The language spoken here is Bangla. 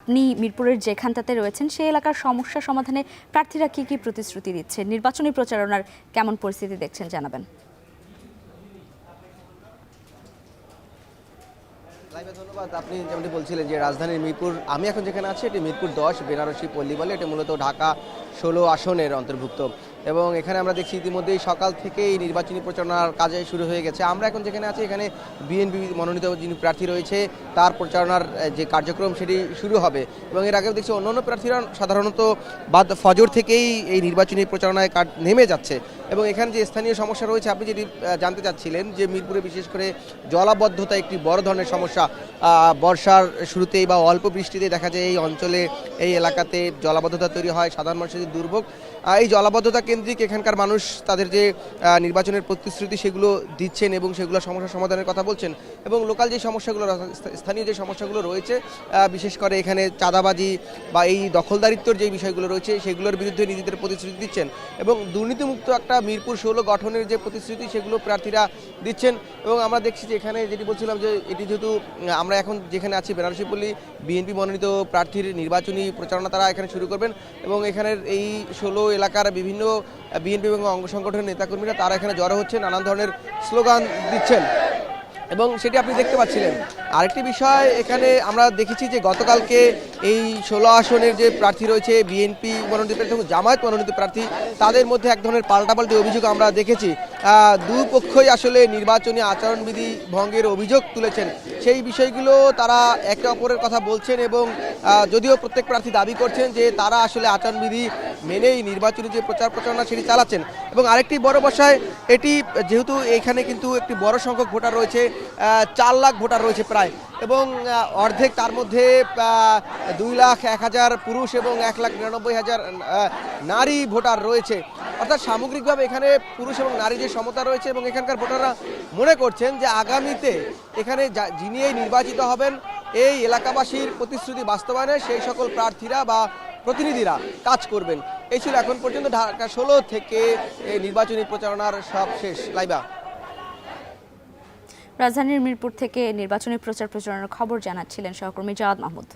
আপনি মিরপুরের যেখানটাতে রয়েছেন সেই এলাকার সমস্যা সমাধানে প্রার্থীরা কি প্রতিশ্রুতি দিচ্ছে, নির্বাচনী প্রচারণার কেমন পরিস্থিতি দেখছেন জানাবেন। ধন্যবাদ। আপনি যেমনটি বলছিলেন যে রাজধানীর মিরপুর, আমি এখন যেখানে আছি এটি মিরপুর 10 বেনারসি পল্লী বলে, এটি মূলত ঢাকা 16 আসনের অন্তর্ভুক্ত এবং এখানে আমরা দেখছি ইতিমধ্যেই সকাল থেকেই নির্বাচনী প্রচারণার কাজে শুরু হয়ে গেছে। আমরা এখন যেখানে আছি এখানে বিএনপি মনোনীত যিনি প্রার্থী রয়েছে তার প্রচারণার যে কার্যক্রম সেটি শুরু হবে এবং এর আগেও দেখছি অন্যান্য প্রার্থীরা সাধারণত বাদ ফজর থেকেই এই নির্বাচনী প্রচারণায় নেমে যাচ্ছে এবং এখানে যে স্থানীয় সমস্যা রয়েছে আপনি যেটি জানতে চাচ্ছিলেন যে মিরপুরে বিশেষ করে জলাবদ্ধতা একটি বড় ধরনের সমস্যা। বর্ষার শুরুতেই বা অল্প বৃষ্টিতে দেখা যায় এই অঞ্চলে এই এলাকাতে জলাবদ্ধতা তৈরি হয়, সাধারণ মানুষের দুর্ভোগ। এই জলাবদ্ধতা কেন্দ্রিক এখানকার মানুষ তাদের যে নির্বাচনের প্রতিশ্রুতি সেগুলো দিচ্ছেন এবং সেগুলো সমস্যা সমাধানের কথা বলছেন এবং লোকাল যে সমস্যাগুলো স্থানীয় যে সমস্যাগুলো রয়েছে বিশেষ করে এখানে চাঁদাবাজি বা এই দখলদারিত্বর যে বিষয়গুলো রয়েছে সেগুলোর বিরুদ্ধে নিজেদের প্রতিশ্রুতি দিচ্ছেন এবং দুর্নীতিমুক্ত একটা মিরপুর 16 গঠনের যে প্রতিশ্রুতি সেগুলো প্রার্থীরা দিচ্ছেন এবং আমরা দেখছি যে এখানে যেটি বলছিলাম যে এটি যেহেতু আমরা এখন যেখানে আছি বেনারসি পল্লী, বিএনপি মনোনীত প্রার্থীর নির্বাচনী প্রচারণা তারা এখানে শুরু করবেন এবং এখানের এই 16 এলাকার বিভিন্ন বিএনপি এবং অঙ্গ সংগঠনের নেতাকর্মীরা তারা এখানে জড়ো হচ্ছেন, নানান ধরনের স্লোগান দিচ্ছেন এবং সেটি আপনি দেখতে পাচ্ছিলেন। আরেকটি বিষয় এখানে আমরা দেখেছি যে গতকালকে এই 16 আসনের যে প্রার্থী রয়েছে বিএনপি মনোনীত প্রার্থী এবং জামায়াত মনোনীত প্রার্থী তাদের মধ্যে এক ধরনের পাল্টাপাল্টি অভিযোগ আমরা দেখেছি। দুই পক্ষই আসলে নির্বাচনী আচরণবিধি ভঙ্গের অভিযোগ তুলেছেন, সেই বিষয়গুলো তারা একে অপরের কথা বলছেন এবং যদিও প্রত্যেক প্রার্থী দাবি করছেন যে তারা আসলে আচরণবিধি মেনেই নির্বাচনী যে প্রচার প্রচারণা সেটি চালাচ্ছেন এবং আরেকটি বড় বিষয় এটি যেহেতু এখানে কিন্তু একটি বড় সংখ্যক ভোটার রয়েছে, 4 লাখ ভোটার রয়েছে প্রায় এবং অর্ধেক তার মধ্যে 2,01,000 পুরুষ এবং 1,99,000 নারী ভোটার রয়েছে। অর্থাৎ সামগ্রিকভাবে এখানে পুরুষ এবং নারী যে সমতা রয়েছে এবং এখানকার ভোটাররা মনে করছেন যে আগামীতে এখানে যিনি নির্বাচিত হবেন এই এলাকাবাসীর প্রতিশ্রুতি বাস্তবায়নে সেই সকল প্রার্থীরা বা প্রতিনিধিরা কাজ করবেন। এই ছিল এখন পর্যন্ত ঢাকা 16 থেকে এই নির্বাচনী প্রচারণার সব শেষ। লাইবা। রাজধানীর মিরপুর থেকে নির্বাচনী প্রচারণার খবর জানাচ্ছিলেন সহকর্মী জাওয়াদ মাহমুদ।